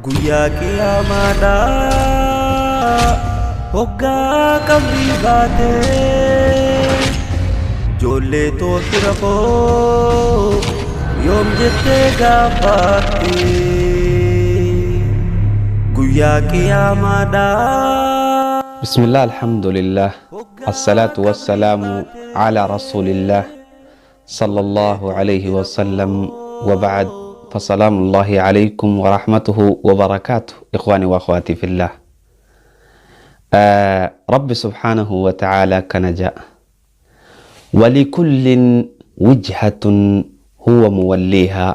Guyyaa qiyaamaadhaa hoggaa qabrii baatee ijoollee toofira koo yoom jettee gaafatti. Guyyaa qiyaamaadhaa. Bismillah, alhamdulillah, assalatu wassalamu ala rasulillah sallallahu alayhi wa sallam wa ba'd. فسلام الله عليكم ورحمته وبركاته إخواني وأخواتي في الله. رب سبحانه وتعالى كنجاء ولكل وجهة هو موليها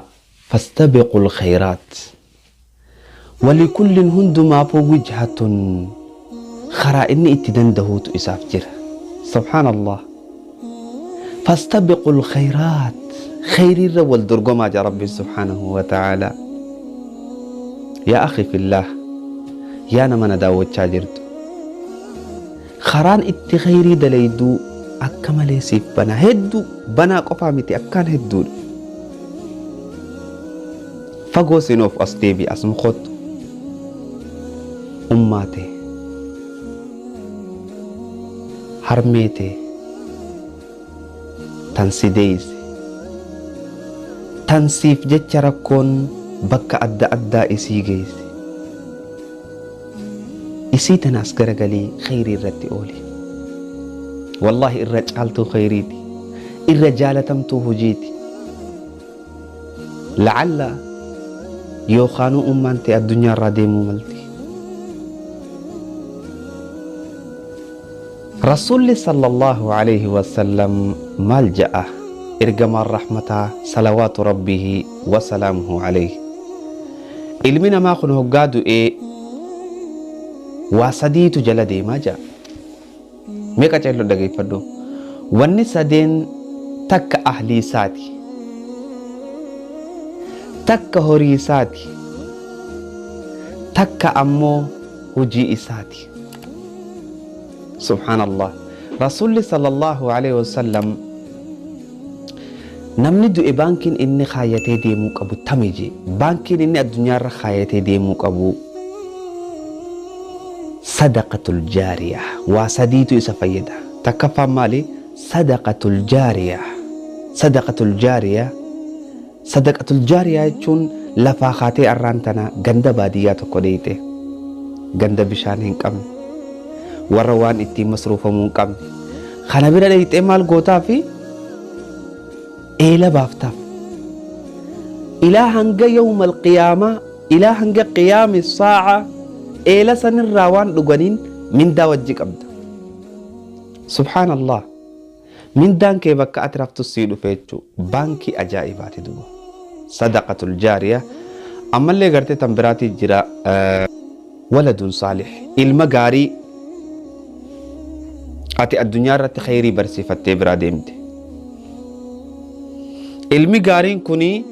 فاستبقوا الخيرات. ولكل هندما وجهة خرا إني اتدنده تؤسافجر سبحان الله. فاستبقوا الخيرات خير الرول درقما جا ربي سبحانه وتعالى. يا أخي في الله يا نمنا داود شاجرت خران اتي خيري دليدو أكمل يسيف بنا هدو بنا قفامتي أكان هدو فقو سنوف أصديبي أسمخط أماتي حرميتي تنسيديز تنسيف جتش ركون بكا أدى إسي جيس إسي تناس قرقلي خيري الرد أولي والله الرجالتو خيريتي الرجالتمتو هجيتي لعل يوخانو أمانتي الدنيا راديمو ملتي. رسول صلى الله عليه وسلم ملجأ إرجم الرحمة صلوات ربه وسلامه عليه. علمنا ما خنه قادو واسديت جلدي ما جاء ميكا جلو دقي فدو واني سدين تك أهلي ساتي تك هوري ساتي تك أمو هجي ساتي سبحان الله. رسول صلى الله عليه وسلم namni du'e baankiin inni kaayatee deemuu qabu tamije baankiin inni addunyaarra kaayatee deemuu qabu sadaqatul jaariyah waa sadiitu isa fayyada. takkaffaan maali? sadaqatul jaariyah. sadaqatul jaariyah jechuun lafaa kaatee arraan tana ganda baadiyyaa tokko deeyte ganda bishaan hin qabne warra waan ittiin masruufamuu hin qabne kana bira deeytee maal gootaa fi إلى بافتاف إلى هنجا يوم القيامة إلى هنجا قيام الساعة إلى سن الراوان لغنين من دا وجهك أبدا. سبحان الله. من دان كي بك أترف تصيلو فيتشو بانكي أجائبات دو صدقة الجارية. أما اللي قرتي تنبراتي جرا ولد صالح المقاري أتي الدنيا رت خيري برسي فتي براديمتي علمي قارين كوني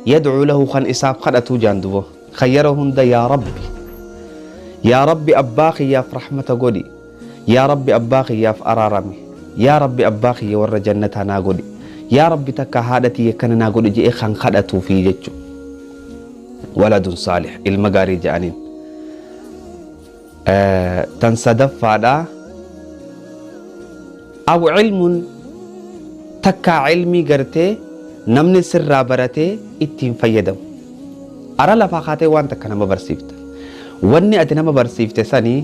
يدعو له خن إساب خدأتو جاندبو خيرهن دا يا ربي أباخي يا فرحمة قولي يا ربي أباخي يا فأرارمي يا ربي أباخي يا ور جنتها ناقولي يا ربي تكا هادتي يكن ناقولي جئي خن خدأتو في جتشو ولد صالح المقاري جانين تنصدف فادا أو علم تكا علمي قرتي namni sirraa baratee ittiin fayyadamu ara lafaa kaatee waan takka nama barsiifte wanni ati nama barsiifte sanii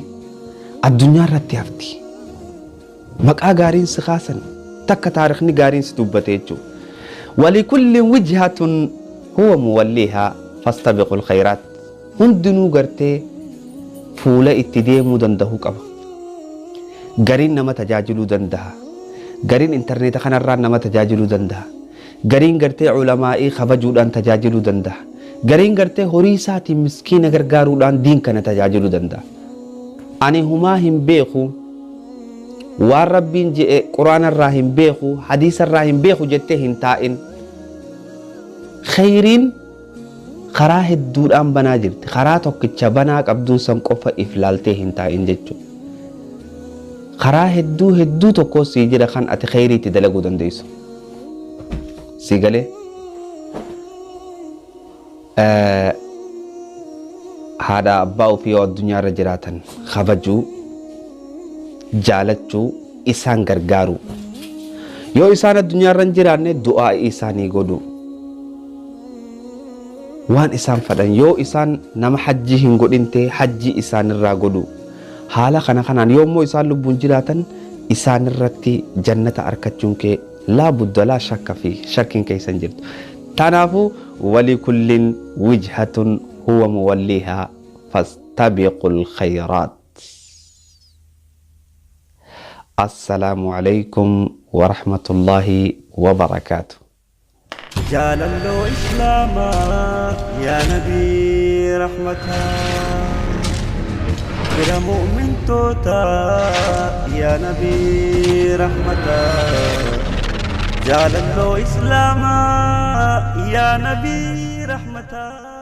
addunyaa irratti hafti maqaa gaariin si kaasan takka taarikhni gaariin si dubbate jechuudha. walikulli wijhatun huwa muwallihaa fastabiqul khayraat. hundinuu gartee fuula itti deemuu danda'uu qaba. gariin nama tajaajiluu danda'a, gariin intarneeta kanarraa nama tajaajiluu danda'a, gariin gartee ulamaa'ii kabajuudhaan tajaajiluu danda'a, gariin gartee horii isaatiin miskiina gargaaruudhaan diin kana tajaajiluu danda'a. ani humaa hin beeku waan rabbiin jedhe quraanarraa hin beeku hadiisarraa hin beeku jettee hin taa'in. khayriin karaa hedduudhaan banaa jirti. karaa tokkicha banaa qabduun san qofa if laaltee hin taa'in jechuudha. karaa hedduu tokko sii jira kan ati khayriitti dalaguu dandeessu. سيقالي haadha abbaa ofii yoo addunyaa irra jiraatan kabajuu jaalachuu isaan gargaaru yoo isaan addunyaa irra hin jiraanne du'aa isaanii godhu waan isaan fadhan yoo isaan nama hajjii hin godhinte hajjii isaan irraa godhu haala kanaan yoommoo isaan lubbuun jiraatan isaan irratti jannata argachuun kee laa budda laa shakka fi shakkiin keessan jirtu tanaafu walikullin wijhatun huwa muwallihaa fastabiqul khayraat. Assalaamu alaykum wa rahmatullahi wa barakaatuh. جاللو إسلاما يا نبي رحمتا يا مؤمن توتا يا نبي رحمتا جاللو إسلاما يا نبي رحمتا.